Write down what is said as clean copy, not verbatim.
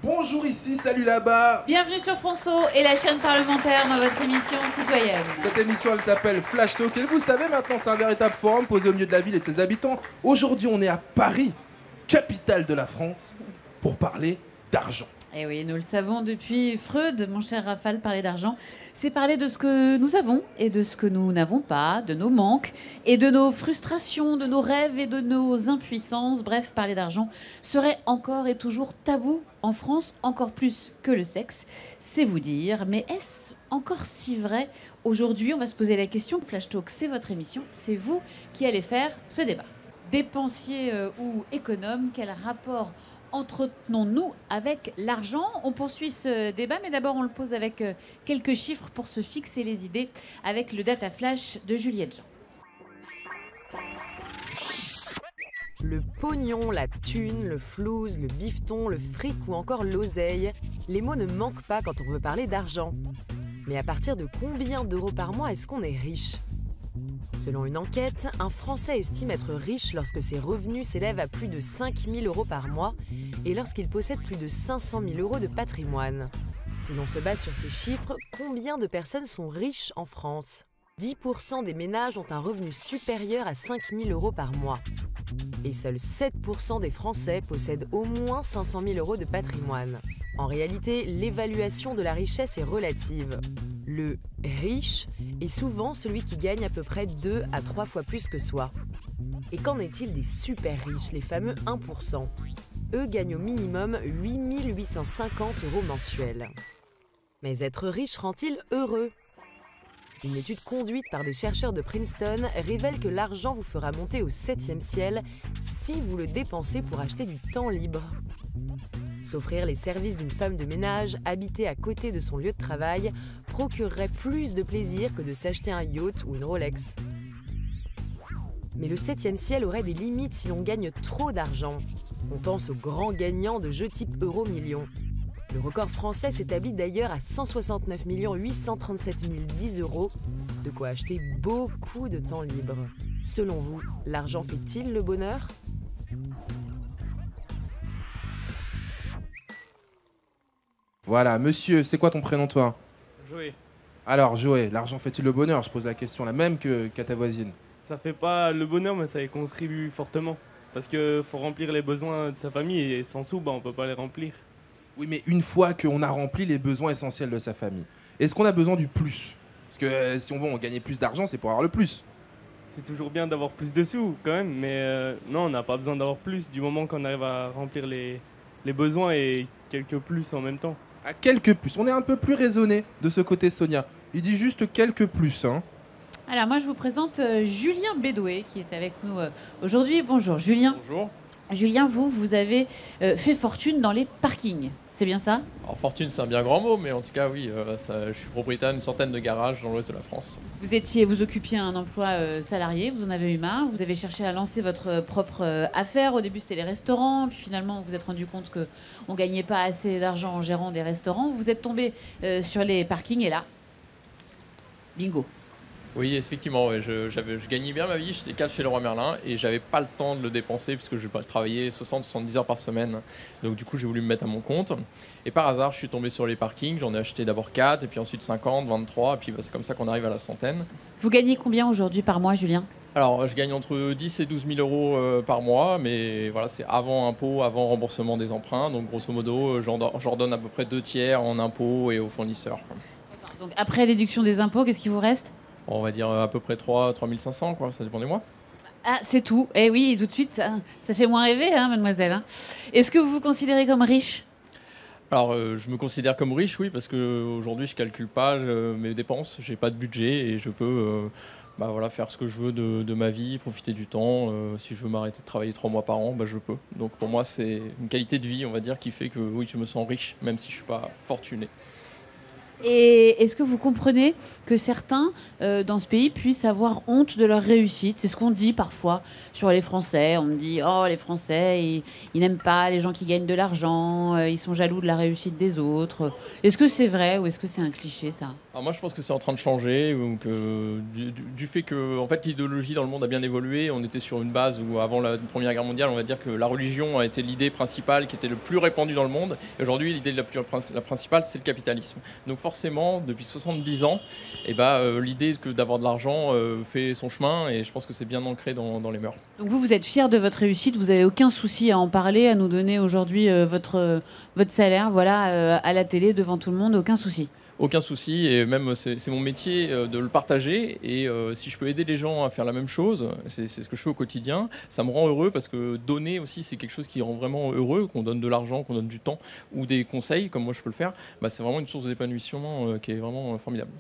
Bonjour ici, salut là-bas. Bienvenue sur Fronceau et la chaîne parlementaire dans votre émission citoyenne. Cette émission, elle s'appelle Flash Talk et vous savez maintenant, c'est un véritable forum posé au milieu de la ville et de ses habitants. Aujourd'hui, on est à Paris, capitale de la France, pour parler d'argent. Et oui, nous le savons depuis Freud, mon cher Rafale, parler d'argent, c'est parler de ce que nous avons et de ce que nous n'avons pas, de nos manques et de nos frustrations, de nos rêves et de nos impuissances. Bref, parler d'argent serait encore et toujours tabou en France, encore plus que le sexe. C'est vous dire, mais est-ce encore si vrai? Aujourd'hui, on va se poser la question. Flash Talk, c'est votre émission, c'est vous qui allez faire ce débat. Dépensier ou économe, quel rapport entretenons-nous avec l'argent? On poursuit ce débat, mais d'abord on le pose avec quelques chiffres pour se fixer les idées avec le Data Flash de Juliette Jean. Le pognon, la thune, le flouze, le bifton, le fric ou encore l'oseille, les mots ne manquent pas quand on veut parler d'argent. Mais à partir de combien d'euros par mois est-ce qu'on est riche? Selon une enquête, un Français estime être riche lorsque ses revenus s'élèvent à plus de 5 000 euros par mois et lorsqu'il possède plus de 500 000 euros de patrimoine. Si l'on se base sur ces chiffres, combien de personnes sont riches en France? 10% des ménages ont un revenu supérieur à 5 000 euros par mois. Et seuls 7% des Français possèdent au moins 500 000 euros de patrimoine. En réalité, l'évaluation de la richesse est relative. Le riche est souvent celui qui gagne à peu près 2 à 3 fois plus que soi. Et qu'en est-il des super riches, les fameux 1%? Eux gagnent au minimum 8 850 euros mensuels. Mais être riche rend-il heureux? Une étude conduite par des chercheurs de Princeton révèle que l'argent vous fera monter au 7e ciel si vous le dépensez pour acheter du temps libre. S'offrir les services d'une femme de ménage habiter à côté de son lieu de travail procurerait plus de plaisir que de s'acheter un yacht ou une Rolex. Mais le 7e ciel aurait des limites si l'on gagne trop d'argent. On pense aux grands gagnants de jeux type Euro-Million. Le record français s'établit d'ailleurs à 169 837 010 euros, de quoi acheter beaucoup de temps libre. Selon vous, l'argent fait-il le bonheur ? Voilà, monsieur, c'est quoi ton prénom toi? Joé. Alors, Joé, l'argent fait-il le bonheur? Je pose la question la même qu'à ta voisine. Ça fait pas le bonheur, mais ça y contribue fortement. Parce qu'il faut remplir les besoins de sa famille et sans sous, on peut pas les remplir. Oui, mais une fois qu'on a rempli les besoins essentiels de sa famille, est-ce qu'on a besoin du plus? Parce que si on veut gagner plus d'argent, c'est pour avoir le plus. C'est toujours bien d'avoir plus de sous quand même, mais non, on n'a pas besoin d'avoir plus du moment qu'on arrive à remplir les besoins et quelques plus en même temps. À quelques plus. On est un peu plus raisonné de ce côté, Sonia. Il dit juste quelques plus, hein. Alors moi je vous présente Julien Bédoué qui est avec nous aujourd'hui. Bonjour Julien. Bonjour. Julien, vous avez fait fortune dans les parkings, c'est bien ça? Alors fortune c'est un bien grand mot, mais en tout cas oui, je suis propriétaire d'une centaine de garages dans l'ouest de la France. Vous occupiez un emploi salarié, vous en avez eu marre, vous avez cherché à lancer votre propre affaire. Au début c'était les restaurants, puis finalement vous vous êtes rendu compte qu'on ne gagnait pas assez d'argent en gérant des restaurants. Vous êtes tombé sur les parkings et là, bingo. Oui, effectivement, ouais, je gagnais bien ma vie, j'étais cadre chez Leroy Merlin et j'avais pas le temps de le dépenser puisque je travaillais 60-70 heures par semaine. Donc du coup, j'ai voulu me mettre à mon compte. Et par hasard, je suis tombé sur les parkings, j'en ai acheté d'abord 4 et puis ensuite 50, 23 et puis c'est comme ça qu'on arrive à la centaine. Vous gagnez combien aujourd'hui par mois, Julien? Alors, je gagne entre 10 et 12 000 euros par mois, mais voilà, c'est avant impôt, avant remboursement des emprunts. Donc grosso modo, j'en donne à peu près 2 tiers en impôts et aux fournisseurs. Donc après déduction des impôts, qu'est-ce qui vous reste? On va dire à peu près 3 500, quoi, ça dépend des mois. Ah, c'est tout. Eh oui, tout de suite, ça fait moins rêver, hein, mademoiselle. Hein. Est-ce que vous vous considérez comme riche? Alors, je me considère comme riche, oui, parce qu'aujourd'hui, je ne calcule pas mes dépenses, je n'ai pas de budget et je peux bah, voilà, faire ce que je veux de ma vie, profiter du temps. Si je veux m'arrêter de travailler 3 mois par an, bah, je peux. Donc pour moi, c'est une qualité de vie, on va dire, qui fait que oui, je me sens riche, même si je suis pas fortuné. Et est-ce que vous comprenez que certains dans ce pays puissent avoir honte de leur réussite? C'est ce qu'on dit parfois sur les Français. On me dit, oh, les Français, ils n'aiment pas les gens qui gagnent de l'argent, ils sont jaloux de la réussite des autres. Est-ce que c'est vrai ou est-ce que c'est un cliché, ça? Alors moi, je pense que c'est en train de changer, donc, du fait que en fait, l'idéologie dans le monde a bien évolué. On était sur une base où, avant la Première Guerre mondiale, on va dire que la religion a été l'idée principale qui était le plus répandue dans le monde. Et aujourd'hui, l'idée la principale, c'est le capitalisme. Donc forcément, depuis 70 ans, l'idée d'avoir de l'argent fait son chemin, et je pense que c'est bien ancré dans les mœurs. Donc vous êtes fier de votre réussite, vous n'avez aucun souci à en parler, à nous donner aujourd'hui votre salaire, voilà, à la télé, devant tout le monde, aucun souci. Aucun souci, et même c'est mon métier de le partager, et si je peux aider les gens à faire la même chose, c'est ce que je fais au quotidien, ça me rend heureux, parce que donner aussi, c'est quelque chose qui rend vraiment heureux, qu'on donne de l'argent, qu'on donne du temps ou des conseils comme moi je peux le faire, bah, c'est vraiment une source d'épanouissement qui est vraiment formidable.